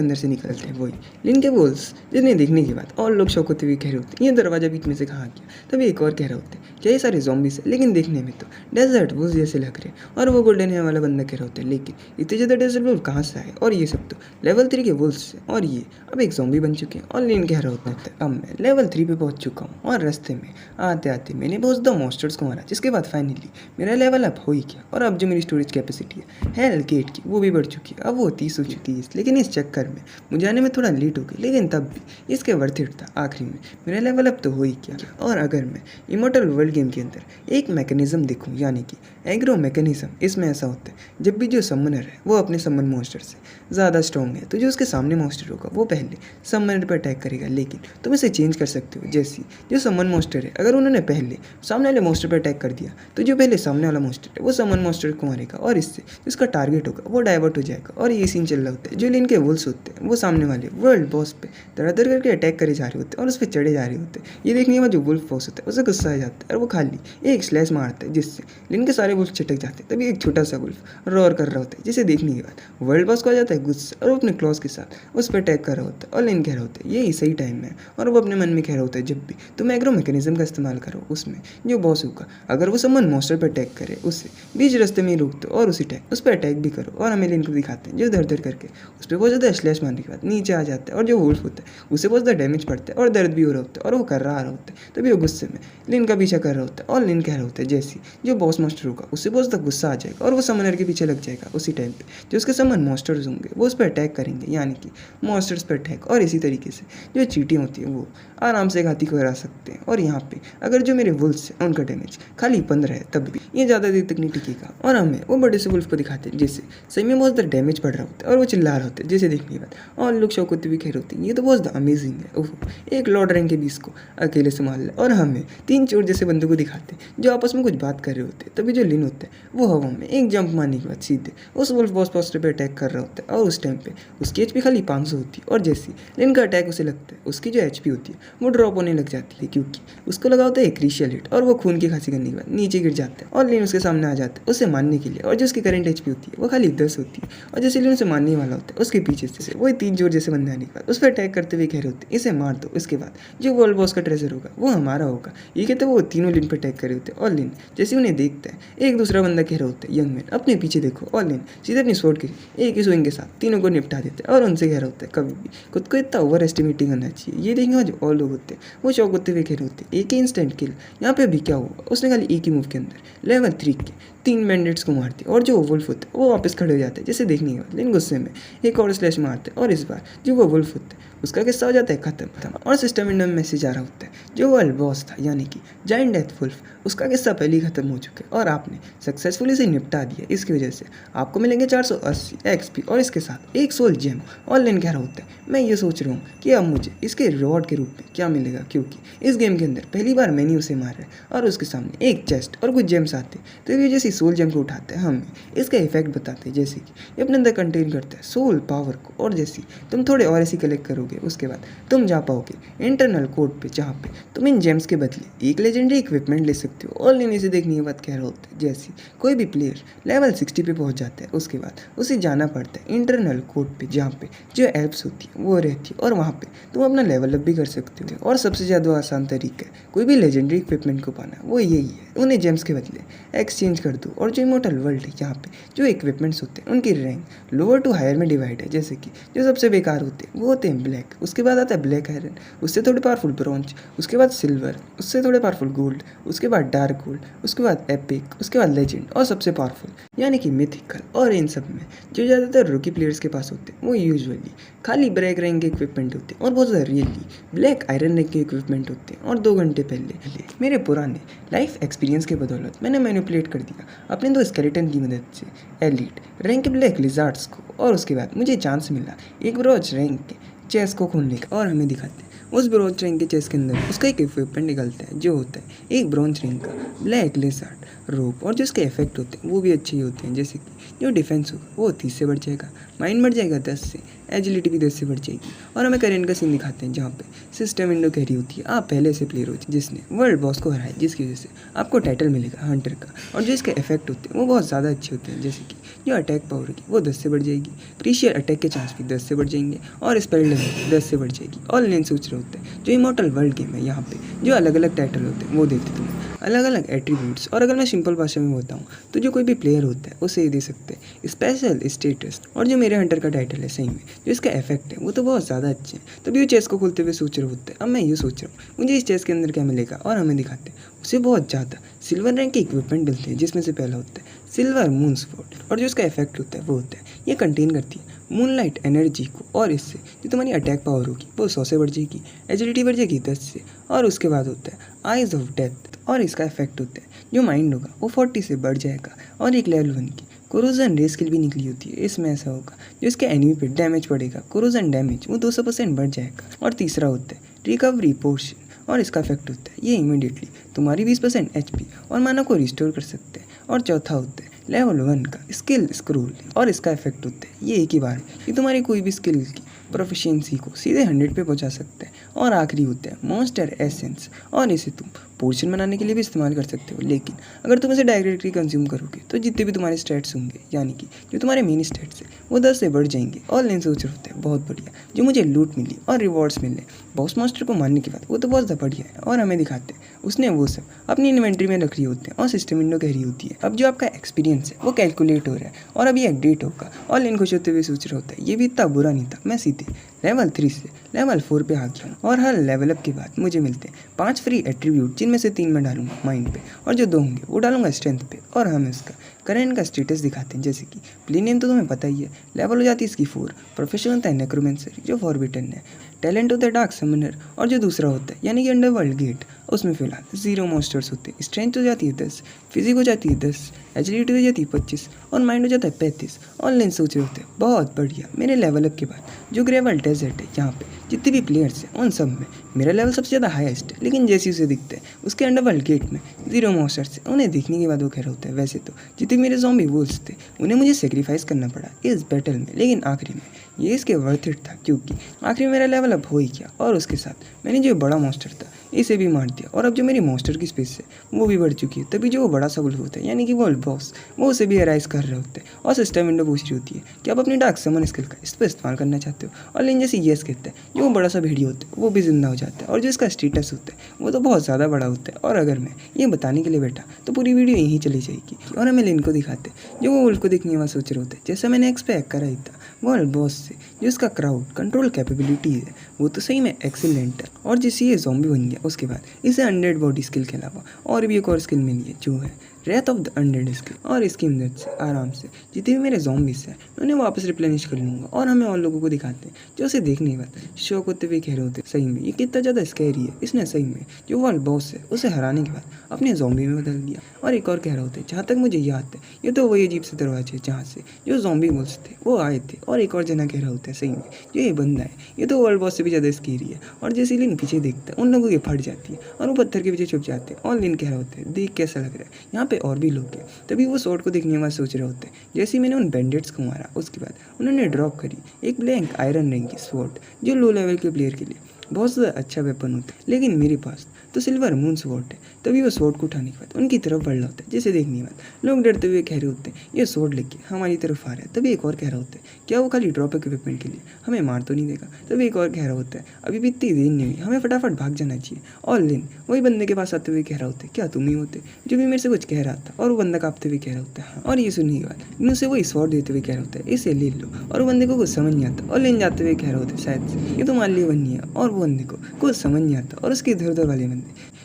अंदर से निकलते हैं वही लिन के वुल्व्स, जिन्हें देखने के बाद और लोग शौक होते हुए कह रहे होते हैं ये दरवाजा बीच में से कहाँ गया। तभी एक और कह रहे होते हैं क्या ये सारे ज़ॉम्बीज़ है, लेकिन देखने में तो डेजर्ट वुल्व्स जैसे लग रहे हैं। और वो गोल्डन हेयर वाला बंदा कह रहा होता है लेकिन इतने ज़्यादा डेजर्ट वुल्व कहाँ से आए, और ये सब तो लेवल 3 के वुल्व्स हैं और ये अब एक ज़ॉम्बी बन चुके हैं। और लिन कह रहा होता है अब मैं लेवल 3 पे पहुँच चुका हूँ और रास्ते में आते आते मैंने बहुत ज़्यादा मॉन्स्टर्स को मारा, जिसके बाद फाइनली मेरा लेवल अप हो ही गया। और अब जो मेरी स्टोरेज कैपेसिटी है हेल गेट की वो भी बढ़ चुकी है, अब वो 30 हो चुकी है। लेकिन इस चक्कर में मुझे आने में थोड़ा लेट हो गई, लेकिन तब भी इसके वर्थ इट था। आखिरी में मेरा लेवल अप तो हो ही गया। और अगर मैं इमॉर्टल वर्ल्ड गेम के अंदर एक मैकेनिज्म देखूँ, यानी कि एग्रो मैकेनिज्म, इसमें ऐसा होता है जब भी जो समनर है वो अपने समन मॉन्स्टर से ज़्यादा स्ट्रॉन्ग है तो जो उसके सामने मॉन्स्टर होगा वो पहले समनर पर अटैक करेगा, लेकिन तुम इसे चेंज कर सकते हो। जैसे जो समन मॉन्स्टर है अगर उन्होंने पहले सामने वाले मॉन्स्टर पर अटैक कर दिया तो जो पहले सामने वाला मॉन्स्टर है वो समन मॉन्स्टर को मारेगा और इससे जिसका टारगेट होगा वो डाइवर्ट हो जाएगा। और ये सीन चल रहा होता है जो लिन के वुल्व्स होते हैं वो सामने वाले वर्ल्ड बॉस पे धड़ाधड़ करके अटैक करे जा रहे होते हैं और उस पर चढ़े जा रहे होते हैं। ये देखने के बाद जो वुल्फ बॉस होता है उसे गुस्सा आ जाता है और वो खाली एक स्लैश मारता है जिससे लिन के सारे वुल्फ चटक जाते हैं। तभी एक छोटा सा वुल्फ रोर कर रहा होता है, जिसे देखने के बाद वर्ल्ड बॉस को आ जाता है गुस्सा और वो अपने क्लॉज के साथ उस पर अटैक कर रहा होता है। और लिन कह रहा होता है यही सही टाइम है, और वो अपने मन में कह रहा होता है जब भी तुम एग्रो मैकेनिज्म का इस्तेमाल करो उसमें जो बॉस होगा अगर वो समन मॉन्स्टर पर अटैक करे उसे बीच रास्ते में ही रोक दो और उस पर अटैक भी करो। और हमें लिन को दिखाते हैं जो दर दर करके उस पर बहुत ज़्यादा स्लैश मारने के बाद नीचे आ जाता है और जो वुल्फ होता है उसे बहुत ज़्यादा डैमेज पड़ता है और दर्द भी हो रहा होता है और वो कर रहा होता है। तभी वो गुस्से में लिन का पीछा कर रहा होता है और लिन कह रहा होता है जैसे जो बॉस मॉन्स्टर होगा उससे बहुत ज़्यादा गुस्सा आ जाएगा और वो समनर के पीछे लग जाएगा। उसी टाइम पे जो उसके समन मॉन्स्टर्स होंगे वो उस पर अटैक करेंगे, यानी कि मॉन्स्टर्स पर अटैक। और इसी तरीके से जो चींटियाँ होती हैं वो आराम से घाती को हरा सकते हैं। और यहाँ पे अगर जो मेरे वुल्फ्स हैं उनका डैमेज खाली 15 है तब भी ये ज़्यादा देर तक नहीं टिकेगा। और हमें वो बड़े से वुल्फ को दिखाते हैं जिससे सही में बहुत ज़्यादा डैमेज पड़ रहा होता है और वो चिल्ला रहा होता है, जिसे देखने के बाद और लोग शौक होते हुए कह रहे होते हैं ये तो बहुत ज़्यादा अमेजिंग है, ओह एक लॉर्ड रैंक के 20 को अकेले संभाल ले। और हमें 3 चोर जैसे बंदों को दिखाते हैं जो आपस में कुछ बात कर रहे होते हैं। तभी जो लिन होता है वो हवा में एक जंप मारने के बाद सीधे उस वुल्फ बॉस पोस्टर पर अटैक कर रहा होता है और उस टाइम पे उसकी एचपी खाली 500 होती है। और जैसे लिन का अटैक उसे लगता है उसकी जो एचपी होती है वो ड्रॉप होने लग जाती है, क्योंकि उसको लगा होता है एक क्रिशियल हिट और वो खून की खांसी करने के बाद नीचे गिर जाता है और लिन उसके सामने आ जाता है उसे मारने के लिए। और जो उसकी करंट एचपी होती है वो खाली 10 होती है। और जैसे लिन उसे मारने वाला होता है उसके पीछे से वही 3 चोर जैसे बंदे आने के बाद उस पर अटैक करते हुए कह रहे होते हैं इसे मार दो, इसके बाद जो वर्ल्ड बॉस का ट्रेजर होगा वो हमारा होगा। ये कहते वो तीनों लिन पर अटैक कर रहे होते हैं और लिन जैसे उन्हें देखता है एक दूसरा बंदा कह रहा होता है यंग मैन अपने पीछे देखो। और लिन सीधे अपनी स्वॉर्ड के एक ही स्विंग के साथ तीनों को निपटा देता है और उनसे कह रहा होता है कभी भी खुद को इतना ओवर एस्टिमेटिंग करना चाहिए। ये देखेंगे जो और लोग होते हैं वो शौक होते हुए कह रहे होते हैं एक ही इंस्टेंट किल, यहाँ पे अभी क्या हुआ, उसने खाली एक ही मूव के अंदर लेवल 3 के 3 बैंडिट्स को मारती है और जो वुल्फ होते हैं वो वापस खड़े हो जाते हैं। जिसे देखने के बाद लिन गुस्से में एक और स्लैश मारते हैं और इस बार जो वो वुल्फ होते हैं उसका किस्सा हो जाता है खत्म। और सिस्टम विंडो में मैसेज आ रहा होता है जो वर्ल्ड बॉस था यानी कि जायंट डेथ वुल्फ उसका किस्सा पहले ही खत्म हो चुका है और आपने सक्सेसफुली इसे निपटा दिया। इसकी वजह से आपको मिलेंगे 480 एक्सपी और इसके साथ एक सोल जेम। और लिन कह रहा होता है मैं ये सोच रहा हूँ कि अब मुझे इसके रिवॉर्ड के रूप में क्या मिलेगा, क्योंकि इस गेम के अंदर पहली बार मैंने उसे मारा है और उसके सामने एक चेस्ट और कुछ जेम्स आते हैं। तो ये जैसे सोल जेम को उठाता है हमें इसका इफेक्ट बताते हैं, जैसे कि ये अपने अंदर कंटेन करता है सोल पावर को। और जैसे तुम थोड़े और ऐसी कलेक्ट करोगे उसके बाद तुम जा पाओगे इंटरनल कोड पे, जहाँ पे तुम इन जेम्स के बदले एक लेजेंडरी इक्विपमेंट ले सकते हो। और लेने से देखने के बाद कह रहा होता है जैसे कोई भी प्लेयर लेवल 60 पे पहुंच जाता है उसके बाद उसे जाना पड़ता है इंटरनल कोड पे, जहाँ पे जो एल्प्स होती है वो रहती है और वहाँ पे तुम अपना लेवल अप भी कर सकते हो। और सबसे ज़्यादा आसान तरीका है कोई भी लेजेंडरी इक्विपमेंट को पाना, वो यही है उन्हें जेम्स के बदले एक्सचेंज कर दो। और जो इमॉर्टल वर्ल्ड है यहाँ पे जो इक्विपमेंट्स होते हैं उनकी रैंक लोअर टू हायर में डिवाइड है। जैसे कि जो सबसे बेकार होते हैं वो होते हैं ब्लैक, उसके बाद आता है ब्लैक आयरन, उससे थोड़े पावरफुल ब्रॉन्ज, उसके बाद सिल्वर, उससे थोड़े पावरफुल गोल्ड, उसके बाद डार्क गोल्ड, उसके बाद एपिक, उसके बाद लेजेंड और सबसे पावरफुल यानी कि मिथिकल। और इन सब में जो ज़्यादातर रूकी प्लेयर्स के पास होते हैं वो यूजुअली खाली ब्लैक रैंक के इक्विपमेंट होते हैं और बहुत ज़्यादा रियली ब्लैक आयरन रैंक के इक्विपमेंट होते हैं। और 2 घंटे पहले मेरे पुराने लाइफ एक्सपीरियंस के बदौलत मैंने मैनिपुलेट कर दिया अपने 2 स्केलेटन की मदद से एलीट रैंक के ब्लैक लिजार्ड्स को, और उसके बाद मुझे चांस मिला एक ब्रोच रैंक के चेस को खोलने का। और हमें दिखाते हैं उस ब्रोंज रैंक के चेस के अंदर उसका एक इक्विपमेंट निकलता है जो होता है एक ब्रोंज रैंक का ब्लैक लिजार्ड रोप। और जो उसके इफेक्ट होते हैं वो भी अच्छे ही होते हैं, जैसे कि जो डिफेंस होगा वो 30 से बढ़ जाएगा, माइंड बढ़ जाएगा 10 से, एजिलिटी भी 10 से बढ़ जाएगी। और हमें करेंट का सीन दिखाते हैं जहाँ पे सिस्टम विंडो कैरी होती है। आप पहले से प्लेयर हो जिसने वर्ल्ड बॉस को हराया, जिसकी वजह से आपको टाइटल मिलेगा हंटर का। और जो इसके इफेक्ट होते हैं वो बहुत ज़्यादा अच्छे होते हैं, जैसे कि जो अटैक पावर होगी वो 10 से बढ़ जाएगी, क्रिशियल अटैक के चांस भी 10 से बढ़ जाएंगे, और स्पेल लेवल 10 से बढ़ जाएगी। ऑल लेन सोच रहे होते हैं जो इमॉर्टल वर्ल्ड गेम है, यहाँ पे जो अलग अलग टाइटल होते हैं वो देते तुम्हें अलग अलग एट्रीब्यूट्स। और अगर मैं सिंपल भाषा में बताऊँ तो जो कोई भी प्लेयर होता है उसे ये दे सकते हैं स्पेशल स्टेटस। और जो मेरे हंटर का टाइटल है, सही में जो इसका इफेक्ट है वो तो बहुत ज़्यादा अच्छे हैं। तभी वो चेस को खोलते हुए सोच रहे होते हैं, अब मैं ये सोच रहा हूँ मुझे इस चेस के अंदर क्या मिलेगा, और हमें दिखाते हैं उसे बहुत ज़्यादा सिल्वर रैंक के इक्विपमेंट मिलते हैं, जिसमें से पहला होता है सिल्वर मून स्वॉर्ड। और जो इसका इफेक्ट होता है वो होता है ये कंटेन करती है मूनलाइट एनर्जी को, और इससे जो तुम्हारी अटैक पावर होगी वो 100 से बढ़ जाएगी, एजिलिटी बढ़ जाएगी 10 से। और उसके बाद होता है आइज ऑफ डेथ, और इसका इफेक्ट होता है जो माइंड होगा वो 40 से बढ़ जाएगा। और एक लेवल 1 की कोरोजन रे स्किल भी निकली होती है, इसमें ऐसा होगा जो इसके एनिमी पे डैमेज पड़ेगा, कोरोजन डैमेज वो 200% बढ़ जाएगा। और तीसरा होता है रिकवरी पोर्शन, और इसका इफेक्ट होता है ये इमीडिएटली तुम्हारी 20% HP और माना को रिस्टोर कर सकते हैं। और चौथा होता है लेवल 1 का स्किल स्क्रोल, और इसका इफेक्ट होता है ये एक ही बार है कि तुम्हारी कोई भी स्किल की प्रोफिशिएंसी को सीधे 100 पे पहुंचा सकता है। और आखिरी होता है मॉन्स्टर एसेंस, और इसे तुम पोर्शन बनाने के लिए भी इस्तेमाल कर सकते हो, लेकिन अगर तुम इसे डायरेक्टली कंज्यूम करोगे तो जितने भी तुम्हारे स्टैट्स होंगे, यानी कि जो तुम्हारे मेन स्टैट्स है वो 10 से बढ़ जाएंगे। और लेंस सोच होते हैं बहुत बढ़िया, जो मुझे लूट मिली और रिवॉर्ड्स मिले बॉस मास्टर को मारने के बाद वो तो बहुत ज़्यादा बढ़िया है। और हमें दिखाते हैं उसने वो सब अपनी इन्वेंट्री में रख रही होते हैं, और सिस्टम विंडो कह रही होती है अब जो आपका एक्सपीरियंस है वो कैलकुलेट हो रहा है और अभी अपडेट होगा। और लेन खुश होते हुए सोच रहा होता है ये भी इतना बुरा नहीं था, मैं सीधे लेवल 3 से लेवल 4 पे आ गया हूँ। और हर लेवल अप के बाद मुझे मिलते हैं 5 फ्री एट्रीब्यूट, जिनमें से 3 मैं डालूंगा माइंड पे, और जो 2 होंगे वो डालूंगा स्ट्रेंथ पे। और हमें उसका करेंट का स्टेटस दिखाते हैं, जैसे कि प्ले नेम तो तुम्हें पता ही है, लेवल हो जाती है इसकी 4, प्रोफेशन होता है नेक्रोमेंसर जो फॉरबिटन है, टैलेंट होता है डार्क समनर, और जो दूसरा होता है यानी कि अंडरवर्ल्ड गेट उसमें फिलहाल 0 मॉन्स्टर्स होते हैं। स्ट्रेंथ हो जाती है 10, फिजिक हो जाती है 10, एजिलिटी हो जाती है 25, और माइंड हो जाता है 35। ऑनलाइन सोच रहे होते हैं बहुत बढ़िया। मेरे लेवल अप के बाद जो ग्रेवल डेजर्ट है, यहाँ पे जितने भी प्लेयर्स हैं उन सब में मेरा लेवल सबसे ज़्यादा हाईएस्ट है, लेकिन जैसे उसे दिखते हैं उसके अंडरवर्ल्ड गेट में 0 मॉन्स्टर्स है। उन्हें देखने के बाद वो कह रहा होता है वैसे तो जितने मेरे ज़ॉम्बी वुल्व्स थे उन्हें मुझे सेक्रीफाइस करना पड़ा इस बैटल में, लेकिन आखिरी में ये इसके वर्थ इट था, क्योंकि आखिरी में मेरा लेवल अप हो ही गया। और उसके साथ मैंने जो बड़ा मॉन्स्टर था इसे भी मार दिया, और अब जो मेरी मॉन्स्टर की स्पेस है वो भी बढ़ चुकी है। तभी जो वो बड़ा सा वुल्फ होता है यानी कि वर्ल्ड बॉस वो उसे भी अराइज कर रहे होते हैं। और सिस्टम विंडो पूछ रही होती है कि आप अपनी डार्क समन स्किल का इस पर इस्तेमाल करना चाहते हो, और लेकिन जैसे येस कहता है जो बड़ा सा भेड़िया होता है वो भी जिंदा हो जाता है, और जो इसका स्टेटस होता है वो तो बहुत ज़्यादा बड़ा होता है। और अगर मैं ये बताने के लिए बैठा तो पूरी वीडियो यहीं चली जाएगी। और हमें लिन को दिखाते हैं जो वो वुल्फ को देखने वाला सोच रहे होते हैं, जैसा मैंने एक्सपेक्ट करा ही था वर्ल्ड बॉस से। जो इसका क्राउड कंट्रोल कैपेबिलिटी है वो तो सही में एक्सीलेंट है। और जैसे ये ज़ॉम्बी बन गया उसके बाद इसे अनडेड बॉडी स्किल के अलावा और भी एक और स्किल मिली है जो है Wraith of the undead skill, और इसकी मदद से आराम से जितने भी मेरे ज़ॉम्बीज हैं मैं उन्हें वापस रिप्लेनिश कर लूँगा। और हमें और लोगों को दिखाते हैं जो उसे देखने के बाद शौक होते हुए कह रहे होते सही में ये कितना ज़्यादा स्कैरी है, इसने सही में जो वर्ल्ड बॉस है उसे हराने के बाद अपने ज़ॉम्बी में बदल दिया। और एक और कह रहे होते हैं जहाँ तक मुझे याद है ये तो वही अजीब से दरवाजे जहाँ से जो ज़ॉम्बी बॉस थे वो आए थे। और एक और जना कह रहा होता है सही में जो ये बंदा है ये तो वर्ल्ड बॉस से भी ज़्यादा स्कैरी है। और जैसे लिन पीछे देखता है उन लोगों की फट जाती है और वो पत्थर के पीछे छुप जाते हैं। और लिन कह रहा होता है देख कैसा लग रहा है, यहाँ पे और भी लोग हैं। तभी वो स्वॉर्ड को देखने वाले सोच रहे होते हैं। जैसे ही मैंने उन बैंडेट्स को मारा उसके बाद उन्होंने ड्रॉप करी एक ब्लैंक आयरन रैंक की स्वॉर्ड, जो लो लेवल के प्लेयर के लिए बहुत ज़्यादा अच्छा वेपन होता है, लेकिन मेरे पास तो सिल्वर मून स्वॉर्ड है। तभी वो स्वॉर्ड को उठाने के बाद उनकी तरफ बढ़ रहा होता है, जिसे देखने के बाद लोग डरते हुए कह रहे होते हैं ये स्वॉर्ड लेके हमारी तरफ आ रहा है। तभी एक और कह रहा होता है क्या वो खाली ड्रॉप इक्विपमेंट के लिए हमें मार तो नहीं देगा। तभी एक और कह रहा होता है अभी भी इतनी देर नहीं हुई, हमें फटाफट भाग जाना चाहिए। और लिन वही बंदे के पास आते हुए कह रहा होता है क्या तुम ही होते जो भी मेरे से कुछ कह रहा था। और वो बंदा कांपते हुए कह रहा होता है हाँ। और ये सुनने के बाद लिन उसे वही स्वॉर्ड देते हुए कह रहा होता है इसे ले लो। और वो बंदे को कुछ समझ नहीं आता और लिन जाते हुए कह रहा होता है शायद से ये तुम्हारे लिए बननी है। और वो बंदे को कुछ समझ नहीं आता और उसके इधर उधर वाले बंदे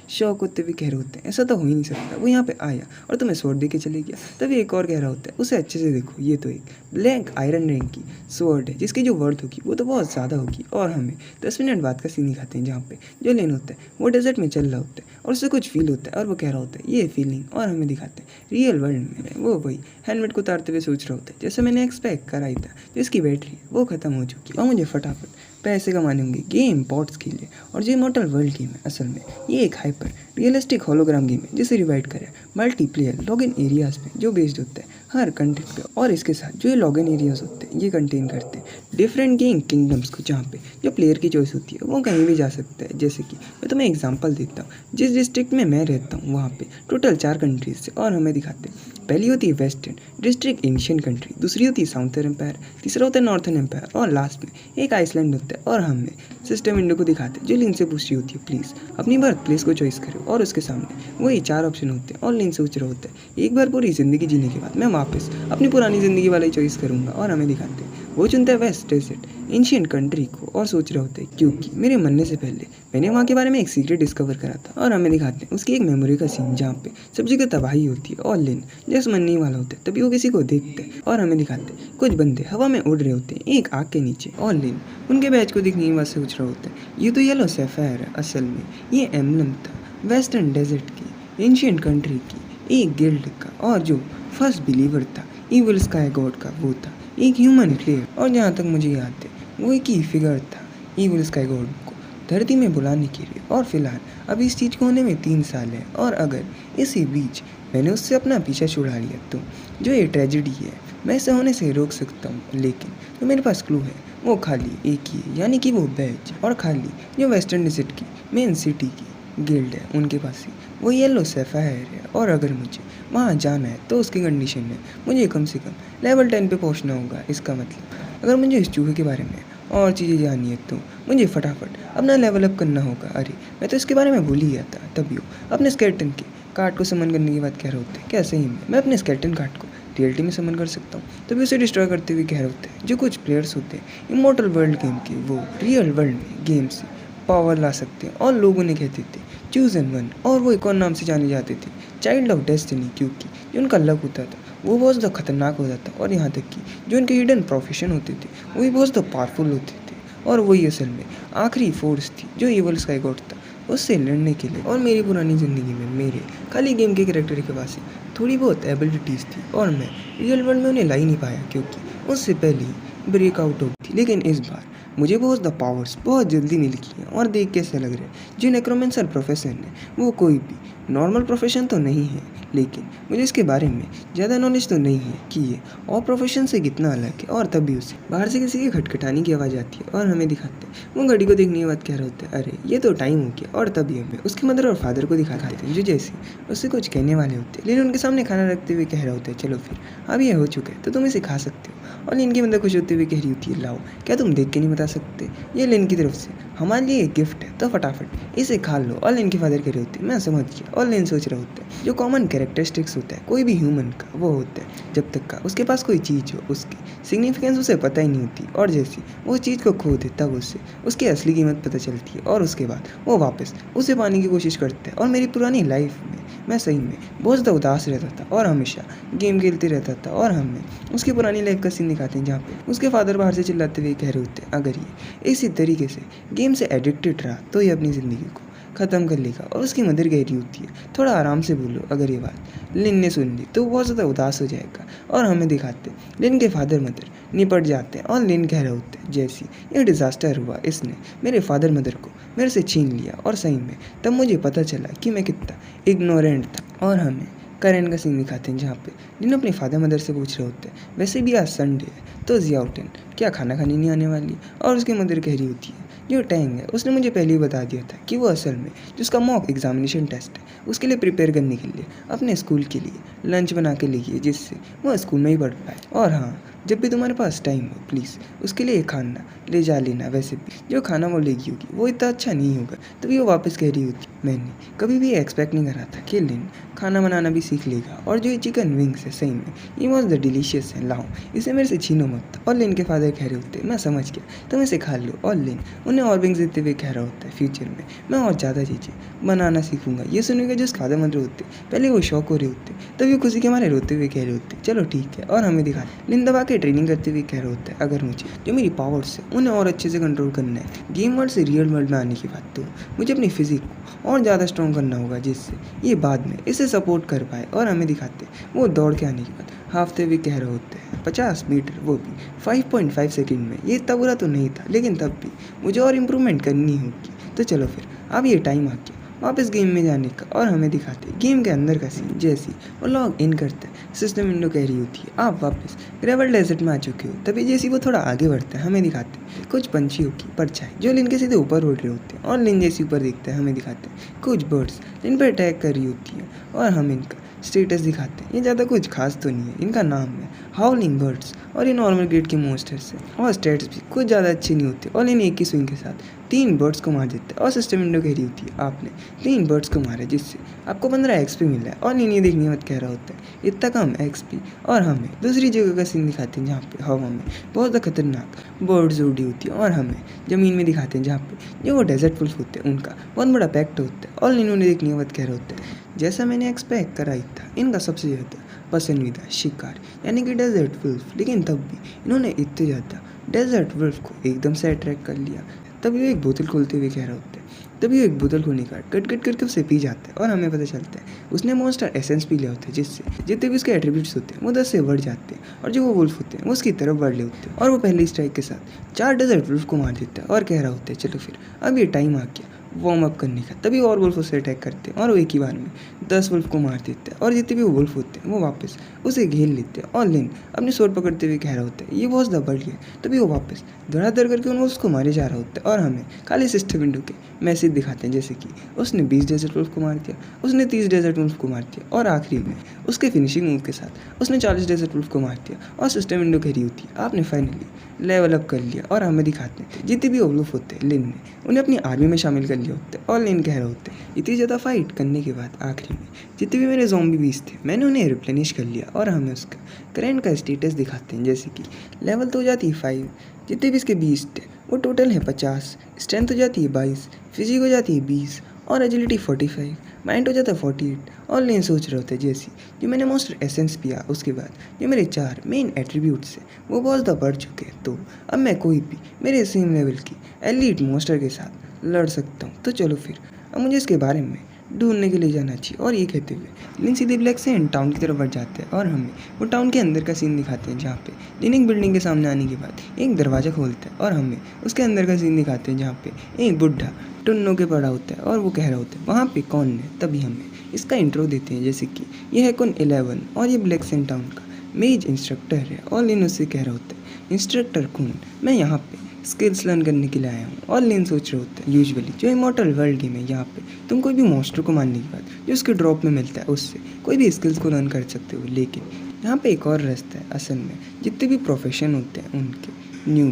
शौक होते हुए कह रहे होते हैं ऐसा तो हो ही नहीं सकता, वो यहाँ पे आया और तुम्हें स्वॉर्ड दे के चले गया। तभी एक और कह रहा होता है उसे अच्छे से देखो ये तो एक ब्लैक आयरन रैंक की स्वॉर्ड है जिसकी जो वर्थ होगी वो तो बहुत ज़्यादा होगी। और हमें 10 मिनट बाद का सीन दिखाते हैं जहाँ पे जो लेन होता है वो डेजर्ट में चल रहा होता है और उसे कुछ फील होता है और वो कह रहा होता है ये फीलिंग। और हमें दिखाते हैं रियल वर्ल्ड में वो वही हेलमेट को उतारते हुए सोच रहा होता है जैसे मैंने एक्सपेक्ट करा ही था जो इसकी बैटरी है वो ख़त्म हो चुकी है और मुझे फटाफट पैसे कमाने होंगे गेम पॉट्स के लिए। और जो इमॉर्टल वर्ल्ड गेम है असल में ये एक हाइपर रियलिस्टिक होलोग्राम गेम है जिसे रिवाइड करें मल्टीप्लेयर लॉगिन एरियाज में जो बेस्ड होता है हर कंटेंट पे, और इसके साथ जो ये लॉगिन एरियाज होते हैं ये कंटेन करते हैं डिफरेंट गेम किंगडम्स को, जहाँ पे जो प्लेयर की चॉइस होती है वो कहीं भी जा सकता है। जैसे कि मैं तुम्हें एग्जांपल देता हूँ, जिस डिस्ट्रिक्ट में मैं रहता हूँ वहाँ पे टोटल 4 कंट्रीज से और हमें दिखाते हैं। पहली होती है वेस्टर्न डिस्ट्रिक्ट एशियन कंट्री, दूसरी होती है साउथर्न एम्पायर, तीसरा होता है नॉर्थर्न एम्पायर और लास्ट में एक आइसलैंड होता है। और हमें सिस्टम विंडो को दिखाते हैं जो लिंक से पूछी होती है प्लीज़ अपनी बर्थ प्लेस को चॉइस करो, और उसके सामने वही 4 ऑप्शन होते हैं और लिंक से पूछ रहा होता है एक बार पूरी ज़िंदगी जीने के बाद मैं वापस अपनी पुरानी ज़िंदगी वाला ही चॉइस करूँगा। और हमें दिखाते हैं वो चुनता है वेस्ट डेजर्ट एंशिएंट कंट्री को और सोच रहे होते हैं क्योंकि मेरे मरने से पहले मैंने वहाँ के बारे में एक सीक्रेट डिस्कवर करा था। और हमें दिखाते हैं उसकी एक मेमोरी का सीन जहाँ पे सब जगह तबाही होती है और लिन जैसे मरने वाला होता है तभी वो किसी को देखते हैं। और हमें दिखाते हैं कुछ बंदे हवा में उड़ रहे होते हैं एक आग के नीचे और लिन उनके बैच को दिखने की बात से सोच रहा होता है ये तो येलो सैफायर है, असल में ये एम्बलम था वेस्टर्न डेजर्ट की एंशिएंट कंट्री की एक गिल्ड का, और जो फर्स्ट बिलीवर था इविल स्काई गॉड का वो था एक ह्यूमन प्लेयर। और जहाँ तक मुझे याद है वो एक ही फिगर था इविल स्काई गॉड को धरती में बुलाने के लिए। और फिलहाल अभी इस चीज़ को होने में 3 साल है, और अगर इसी बीच मैंने उससे अपना पीछा छुड़ा लिया तो जो ये ट्रेजिडी है मैं इसे होने से रोक सकता हूँ। लेकिन जो मेरे पास क्लू है वो खाली एक ही है, यानी कि वो बैच, और खाली जो वेस्टर्न डिस्ट्रिक्ट की मेन सिटी की गिल्ड है उनके पास ही वो येलो सैफायर है। और अगर मुझे वहाँ जाना है तो उसकी कंडीशन में मुझे कम से कम लेवल 10 पे पहुँचना होगा। इसका मतलब अगर मुझे इस चूहे के बारे में और चीज़ें जाननी है तो मुझे फटाफट अपना लेवल अप करना होगा। अरे मैं तो इसके बारे में भूल ही गया था। तभी वो अपने स्केलेटन के कार्ड को समन करने की बात कह रहे होते हैं। क्या सही में मैं अपने स्केलेटन कार्ड को रियलिटी में समन कर सकता हूँ? तभी उसे डिस्ट्रॉय करते हुए कह रहे होते हैं जो कुछ प्लेयर्स होते हैं इमॉर्टल वर्ल्ड गेम के वो रियल वर्ल्ड में गेम से पावर ला सकते हैं। और लोग उन्हें कहते थे चूजन वन, और वो एक और नाम से जाने जाते थे चाइल्ड ऑफ डेस्टिनी, क्योंकि जो उनका लक होता था वो बहुत ज़्यादा खतरनाक होता था। और यहाँ तक कि जो उनके हिडन प्रोफेशन होते थे वो भी बहुत ज़्यादा पावरफुल होते थे। और वही असल में आखिरी फोर्स थी जो इविल स्काई गॉड था उससे लड़ने के लिए। और मेरी पुरानी ज़िंदगी में मेरे खाली गेम के कैरेक्टर के पास ही थोड़ी बहुत एबिलिटीज़ थी और मैं रियल वर्ल्ड में उन्हें ला ही नहीं पाया क्योंकि उससे पहले ही ब्रेकआउट हो गई थी। लेकिन इस बार मुझे बहुत द पावर्स बहुत जल्दी मिल गई हैं और देख के ऐसा लग रहा है जो नेक्रोमेंसर प्रोफेशन है वो कोई भी नॉर्मल प्रोफेशन तो नहीं है, लेकिन मुझे इसके बारे में ज़्यादा नॉलेज तो नहीं है कि ये और प्रोफेशन से कितना अलग है। और तभी उसे बाहर से किसी की खटखटाने की आवाज़ आती है और हमें दिखाते हैं वो घड़ी को देखने के बाद कह रहे होते हैं अरे ये तो टाइम हो गया। और तभी हमें उसके मदर और फादर को दिखाते हैं जो जैसे उससे कुछ कहने वाले होते हैं, लेकिन उनके सामने खाना रखते हुए कह रहे होते हैं चलो फिर अब ये हो चुका है तो तुम इसे खा सकते हो। और इनकी मदर खुश होते हुए कह रही होती है लाओ क्या तुम देख के नहीं बता सकते, ये लिन की तरफ से हमारे लिए एक गिफ्ट है तो फटाफट इसे खा लो। और लिन के फादर कह रहे होते हैं मैं समझ गया। और लिन सोच रहा होता है जो कॉमन कैरेक्टरिस्टिक्स होता है कोई भी ह्यूमन का वो होता है जब तक का उसके पास कोई चीज़ हो उसकी सिग्निफिकेंस उसे पता ही नहीं होती, और जैसे वो चीज़ को खो दे तब उससे उसकी असली कीमत पता चलती है और उसके बाद वो वापस उसे पाने की कोशिश करता है। और मेरी पुरानी लाइफ में मैं सही में बहुत ज़्यादा उदास रहता था और हमेशा गेम खेलते रहता था। और हमें उसकी पुरानी लाइफ का सीन दिखाते हैं जहाँ पे उसके फादर बाहर से चिल्लाते हुए कह रहे होते हैं अगर ये इसी तरीके से गेम से एडिक्टेड रहा तो ये अपनी ज़िंदगी को ख़त्म कर लेगा। और उसकी मदर कह रही होती है थोड़ा आराम से बोलो, अगर ये बात लिन ने सुन ली तो बहुत ज़्यादा उदास हो जाएगा। और हमें दिखाते लिन के फादर मदर निपट जाते हैं और लिन कह रहे होते हैं जैसे ये डिज़ास्टर हुआ इसने मेरे फादर मदर को मेरे से छीन लिया। और सही में तब मुझे पता चला कि मैं कितना इग्नोरेंट था। और हमें करेन का सीन दिखाते हैं जहाँ पे लिन अपने फादर मदर से पूछ रहे होते हैं वैसे भी आज संडे है तो जियाउटिन क्या खाना खाने नहीं आने वाली। और उसकी मदर कह रही होती है जो टैंग है उसने मुझे पहले ही बता दिया था कि वो असल में जिसका मॉक एग्जामिनेशन टेस्ट है उसके लिए प्रिपेयर करने के लिए अपने स्कूल के लिए लंच बना के लेगी जिससे वो स्कूल में ही पढ़ पाए। और हाँ जब भी तुम्हारे पास टाइम हो प्लीज़ उसके लिए खाना ले जा लेना, वैसे भी जो खाना वो लेगी होगी वो इतना अच्छा नहीं होगा। तभी वो वापस कह रही होती मैंने कभी भी एक्सपेक्ट नहीं करा था कि लिन खाना बनाना भी सीख लेगा। और जो ये चिकन विंग्स है सही में ये वॉज द डिलीशियस है, लाओ इसे मेरे से छीनो मत। और लिन के फादर कह रहे होते मैं समझ गया तुम इसे खा लो। और लिन उन्हें और विंग्स देते हुए कह रहा होता है फ्यूचर में मैं और ज़्यादा चीज़ें बनाना सीखूंगा। ये सुनेगा जो फादर मदर होते पहले वो शौक हो रहे होते तभी खुशी के मारे रोते हुए कह रहे होते चलो ठीक है। और हमें दिखा लिन दबा के ट्रेनिंग करते हुए कह रहे होते हैं अगर मुझे जो मेरी पावर्स है उन्हें और अच्छे से कंट्रोल करना है गेम वर्ल्ड से रियल वर्ल्ड में आने की बात, तो मुझे अपनी फिजिक को और ज़्यादा स्ट्रॉन्ग करना होगा जिससे ये बाद में इसे सपोर्ट कर पाए। और हमें दिखाते वो दौड़ के आने के बाद हाफते हुए कह रहे होते हैं 50 मीटर वो भी 5.5 सेकेंड में। ये इतना बुरा तो नहीं था लेकिन तब भी मुझे और इम्प्रूवमेंट करनी होगी। तो चलो फिर अब ये टाइम आ गया वापस गेम में जाने का और हमें दिखाते हैं गेम के अंदर का सीन। जैसे वो लॉग इन करता है सिस्टम विंडो कह रही होती है आप वापस ग्रेवल डेजर्ट में आ चुके हो। तभी जैसे वो थोड़ा आगे बढ़ता है हमें दिखाते हैं कुछ पंछियों की परछाई जो लिन के सीधे ऊपर उड़ रहे होते हैं और लिन जैसी ऊपर देखता है हमें दिखाते हैं कुछ बर्ड्स जिन पर अटैक कर रही होती है और हम इनका स्टेटस दिखाते हैं। ये ज़्यादा कुछ खास तो नहीं है, इनका नाम है हाउलिंग बर्ड्स और ये नॉर्मल ग्रेड के मॉन्स्टर्स हैं और स्टेट्स भी कुछ ज़्यादा अच्छे नहीं होते और इन एक ही स्विंग के साथ 3 बर्ड्स को मार देते हैं और सिस्टम विंडो कह रही होती है आपने 3 बर्ड्स को मारा जिससे आपको 15 XP मिला है और इन ये देखने मत कह रहा होता है इतना कम XP और हमें दूसरी जगह का सीन दिखाते हैं जहाँ पे हवा में बहुत ज़्यादा खतरनाक बर्ड्स उड़ी होती है और हमें ज़मीन में दिखाते हैं जहाँ पे जो वो डेजर्ट वुल्फ होते हैं उनका बहुत बड़ा पैक्ट होता है और इन्होंने देखने मत कह रहा होता है जैसा मैंने एक्सपेक्ट करा ही था इनका सबसे ज़्यादा पसंदीदा शिकार यानी कि डेजर्ट वुल्फ। लेकिन तब भी इन्होंने इतने ज़्यादा डेजर्ट वुल्फ को एकदम से अट्रैक्ट कर लिया। तभी वो एक बोतल खोलते हुए कह रहा होता है तभी वो एक बोतल को निकाल कट कट करके उसे पी जाता है और हमें पता चलता है उसने मॉन्स्टर एसेंस पी लिया होता है जिससे जितने भी उसके एट्रीब्यूट्स होते हैं वो 10 से बढ़ जाते हैं और जो वो वुल्फ होते हैं वो उसकी तरफ बढ़ ले होते हैं और वो पहली स्ट्राइक के साथ 4 डेजर्ट वुल्फ को मार देता है और कह रहा होता है चलो फिर अब ये टाइम आ गया वार्म अप करने का। तभी और वुल्फ उसे अटैक करते हैं और वो एक ही बार में 10 वुल्फ को मार देते हैं और जितने भी वुल्फ होते हैं वो वापस उसे घेर लेते हैं और लिन अपनी स्वord पकड़ते हुए कह रहा होता है ये बहुत ज़्यादा बढ़ गया। तभी वो वापस धड़ाधड़ करके उन वुल्फ को मारे जा रहा होता है और हमें खाली सिस्टम विंडो के मैसेज दिखाते हैं जैसे कि उसने 20 डेजर्ट वुल्फ को मार दिया, उसने 30 डेजर्ट वुल्फ को मार दिया और आखिरी में उसके फिनिशिंग मूव के साथ उसने 40 डेजर्ट वुल्फ को मार दिया और सिस्टम विंडो कह रही होती है आपने फाइनली लेवल अप कर लिया। और हमें दिखाते हैं जितने भी वुल्फ होते हैं लिन ने उन्हें अपनी आर्मी में शामिल कर लिया होता है और लिन कह रहे होते हैं इतनी ज़्यादा फाइट करने के बाद आखिरी में जितने भी मेरे ज़ॉम्बी बीस थे मैंने उन्हें रिप्लेनिश कर लिया और हमें उसका करंट का स्टेटस दिखाते हैं जैसे कि लेवल तो हो जाती है 5, जितने भी इसके बीस थे वो टोटल है 50, स्ट्रेंथ हो जाती है 22, फिजिक हो जाती है 20 और एजिलिटी 45, माइंड हो जाता है 48 और लेन सोच रहे होते हैं जैसे जो मैंने मॉन्स्टर एसेंस पिया उसके बाद जो मेरे 4 मेन एट्रीब्यूट्स हैं वो बहुत ज़्यादा बढ़ चुके हैं तो अब मैं कोई भी मेरे सेम लेवल की एलीट मॉन्स्टर के साथ लड़ सकता हूँ। तो चलो फिर अब मुझे इसके बारे में ढूंढने के लिए जाना चाहिए। और ये कहते हुए लिन सीधे ब्लैक सैंड टाउन की तरफ बढ़ जाते हैं और हमें वो टाउन के अंदर का सीन दिखाते हैं जहाँ पे लिन एक बिल्डिंग के सामने आने के बाद एक दरवाज़ा खोलता है और हमें उसके अंदर का सीन दिखाते हैं जहाँ पे एक बुढ़ा टुन्नों के पड़ा होता है और वो कह रहा होता है वहाँ पे कौन है। तभी हमें इसका इंट्रो देते हैं जैसे कि ये है कौन 11 और ये ब्लैक सैंड टाउन का मेज इंस्ट्रक्टर है और लिन उससे कह रहा होता है इंस्ट्रक्टर कौन, मैं यहाँ पे स्किल्स लर्न करने के लिए आया हूँ। और लिन सोच रहे होते हैं यूजुअली जो इमॉर्टल वर्ल्ड गेम है यहाँ पे तुम कोई भी मॉन्स्टर को मारने के बाद जो उसके ड्रॉप में मिलता है उससे कोई भी स्किल्स को लर्न कर सकते हो। लेकिन यहाँ पे एक और रास्ता है, असल में जितने भी प्रोफेशन होते हैं उनके न्यू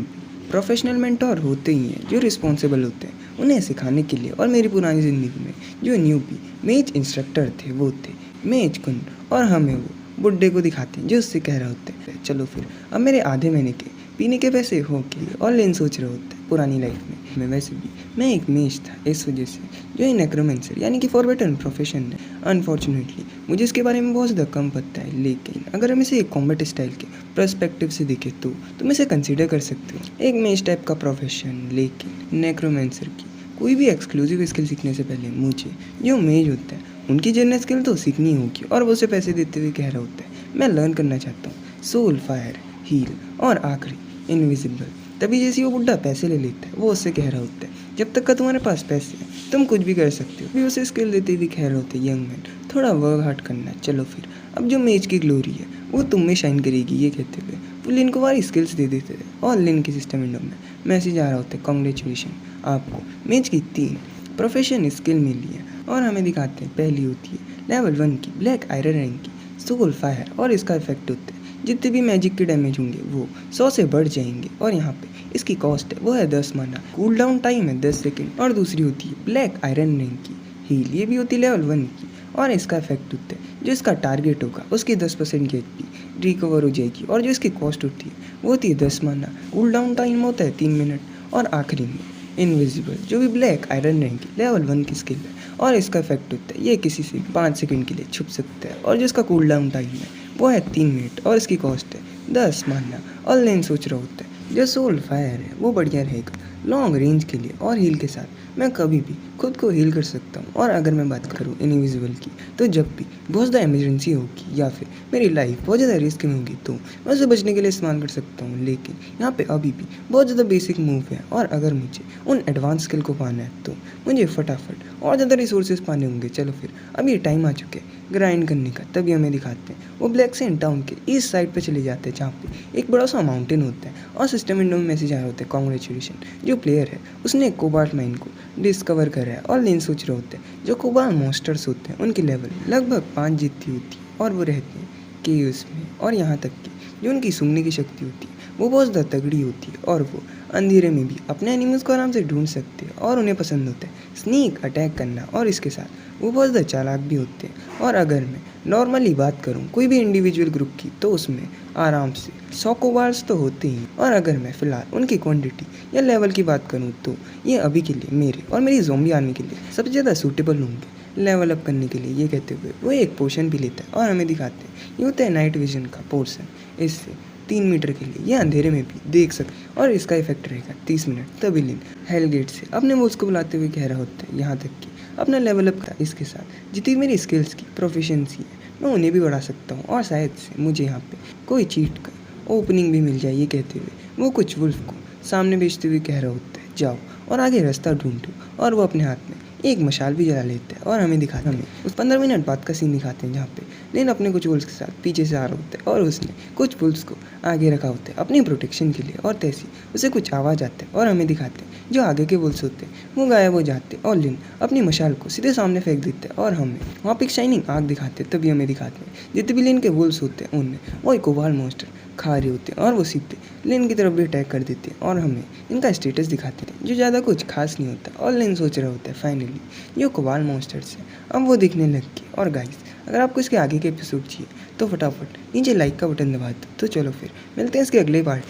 प्रोफेशनल मेंटोर होते ही हैं जो रिस्पॉन्सिबल होते हैं उन्हें सिखाने के लिए। और मेरी पुरानी ज़िंदगी में जो न्यूबी मेज इंस्ट्रक्टर थे वो थे मेज कुन और हमें वो बुड्ढे को दिखाते हैं जो उससे कह रहे होते हैं चलो फिर अब मेरे आधे महीने के पीने के पैसे हो गए। और लेन सोच रहे होते हैं पुरानी लाइफ में मैं वैसे भी मैं एक मेज था इस वजह से जो ये नेक्रोमेंसर यानी कि फॉरगॉटन प्रोफेशन है। अनफॉर्चुनेटली मुझे इसके बारे में बहुत ज़्यादा कम पता है, लेकिन अगर हम इसे एक कॉम्बैट स्टाइल के पर्सपेक्टिव से देखें तो तुम इसे कंसीडर कर सकते हो एक मेज टाइप का प्रोफेशन। लेकिन नेक्रोमेंसर की कोई भी एक्सक्लूसिव स्किल सीखने से पहले मुझे जो मेज होता है उनकी जनरल स्किल तो सीखनी होगी। और वो उसे पैसे देते हुए कह रहा होता है मैं लर्न करना चाहता हूँ सोल, फायर, हील और आखिरी इनविजिबल। तभी जैसे वो बुढ़ा पैसे ले लेता है वो उससे कह रहा होता है जब तक का तुम्हारे पास पैसे हैं तुम कुछ भी कर सकते हो। भी उसे स्किल देते हुए कह रहे होते यंग मैन थोड़ा वर्क हार्ड करना। चलो फिर अब जो मेज की ग्लोरी है वो तुम में शाइन करेगी। ये कहते हुए वो लिन को वाली स्किल्स दे देते थे और लिन के सिस्टम विंडो में मैसेज आ रहा होता है कॉन्ग्रेचुलेशन आपको मेज की 3 प्रोफेशन स्किल मिली है। और हमें दिखाते हैं पहली होती है लेवल 1 की ब्लैक आयरन रैंक की सोल, फायर और इसका इफेक्ट होता है जितने भी मैजिक के डैमेज होंगे वो 100 से बढ़ जाएंगे। और यहाँ पे इसकी कॉस्ट है वो है 10 माना, कूल डाउन टाइम है 10 सेकेंड। और दूसरी होती है ब्लैक आयरन रैंक की हील, ये भी होती है लेवल 1 की और इसका इफेक्ट होता है जो इसका टारगेट होगा उसकी 10% की HP रिकवर हो जाएगी। और जो इसकी कॉस्ट होती है वो होती है 10 माना, कूल डाउन टाइम होता है 3 मिनट और आखिरी में इनविजिबल जो भी ब्लैक आयरन रैंक की लेवल 1 की स्किल है और इसका इफेक्ट होता है ये किसी से 5 सेकंड के लिए छुप सकता है। और जो इसका कूल डाउन टाइम है वो है 3 मिनट और इसकी कॉस्ट है 10 माना। और लेन सोच रहा होता है जो सोल फायर है वो बढ़िया रहेगा, लॉन्ग रेंज के लिए और हील के साथ मैं कभी भी खुद को हील कर सकता हूँ। और अगर मैं बात करूँ इनविजिबल की, तो जब भी बहुत ज़्यादा इमरजेंसी होगी या फिर मेरी लाइफ बहुत ज़्यादा रिस्क में होगी तो मैं उसे बचने के लिए इस्तेमाल कर सकता हूँ। लेकिन यहाँ पे अभी भी बहुत ज़्यादा बेसिक मूव है और अगर मुझे उन एडवांस स्किल को पाना है तो मुझे फटाफट और ज़्यादा रिसोर्सेज पाने होंगे। चलो फिर अभी टाइम आ चुके हैं ग्राइंड करने का, तभी हमें दिखाते हैं। वो ब्लैक सैंड टाउन के ईस्ट साइड पे चले जाते हैं जहाँ पे एक बड़ा सा माउंटेन होता है और सिस्टम विंडो में मैसेज आ रहा होता है, कॉन्ग्रेचुलेशन, जो प्लेयर है उसने कोबाल्ट माइन को डिस्कवर करा है। और लेन सोच रहे होते हैं जो कोबाल्ट मॉन्स्टर्स होते हैं उनकी लेवल लगभग 5 जितनी होती है और वो रहते हैं केव्स में। और यहाँ तक कि जो उनकी सूंघने की शक्ति होती है वो बहुत ज़्यादा तगड़ी होती है और वो अंधेरे में भी अपने एनिमल्स को आराम से ढूंढ सकते हैं और उन्हें पसंद होता है स्नीक अटैक करना। और इसके साथ वो बहुत ज़्यादा चालाक भी होते हैं। और अगर मैं नॉर्मली बात करूँ कोई भी इंडिविजुअल ग्रुप की, तो उसमें आराम से 100 कोबाल्ट्स तो होते ही। और अगर मैं फ़िलहाल उनकी क्वांटिटी या लेवल की बात करूँ तो ये अभी के लिए मेरे और मेरी ज़ॉम्बी आर्मी के लिए सबसे ज़्यादा सूटेबल होंगे लेवल अप करने के लिए। ये कहते हुए वो एक पोशन भी लेता है और हमें दिखाते हैं ये होता है नाइट विजन का पोर्शन। इससे 3 मीटर के लिए ये अंधेरे में भी देख सकते और इसका इफेक्ट रहेगा 30 मिनट। तभी लिन हेलगेट से अपने वॉल्स को बुलाते हुए कह रहा होता है यहाँ तक कि अपना लेवल अप का इसके साथ जितनी मेरी स्किल्स की प्रोफिशिएंसी है मैं उन्हें भी बढ़ा सकता हूँ और शायद से मुझे यहाँ पे कोई चीट का ओपनिंग भी मिल जाए। ये कहते हुए वो कुछ वुल्फ को सामने भेजते हुए कह रहा होता है जाओ और आगे रास्ता ढूंढो। और वो अपने हाथ में एक मशाल भी जला लेता है और हमें दिखाता है उस 15 मिनट बाद का सीन दिखाते हैं जहाँ पे लेन अपने कुछ वुल्फ्स के साथ पीछे से आ रहा होता है और उसने कुछ वुल्फ्स को आगे रखा होता है अपनी प्रोटेक्शन के लिए। और तैसी उसे कुछ आवाज़ आता है और हमें दिखाते हैं जो आगे के वुल्फ्स होते हैं वो गायब हो जाते हैं और लिन अपनी मशाल को सीधे सामने फेंक देता है और हमें वहाँ पे एक शाइनिंग आग दिखाते हैं। तभी हमें दिखाते हैं जितने भी लिन के वुल्फ्स होते हैं उनमें वो एक कोबाल्ट मॉन्स्टर खा रहे होते हैं और वो सीधे लिन की तरफ भी अटैक कर देते हैं और हमें इनका स्टेटस दिखाते हैं जो ज़्यादा कुछ खास नहीं होता। और लिन सोच रहा होता है फाइनली जो कोबाल्ट मॉन्स्टर्स है अब वो दिखने लग गए। और गाइस अगर आपको इसके आगे के एपिसोड चाहिए तो फटाफट नीचे लाइक का बटन दबा दो। तो चलो फिर मिलते हैं इसके अगले पार्ट।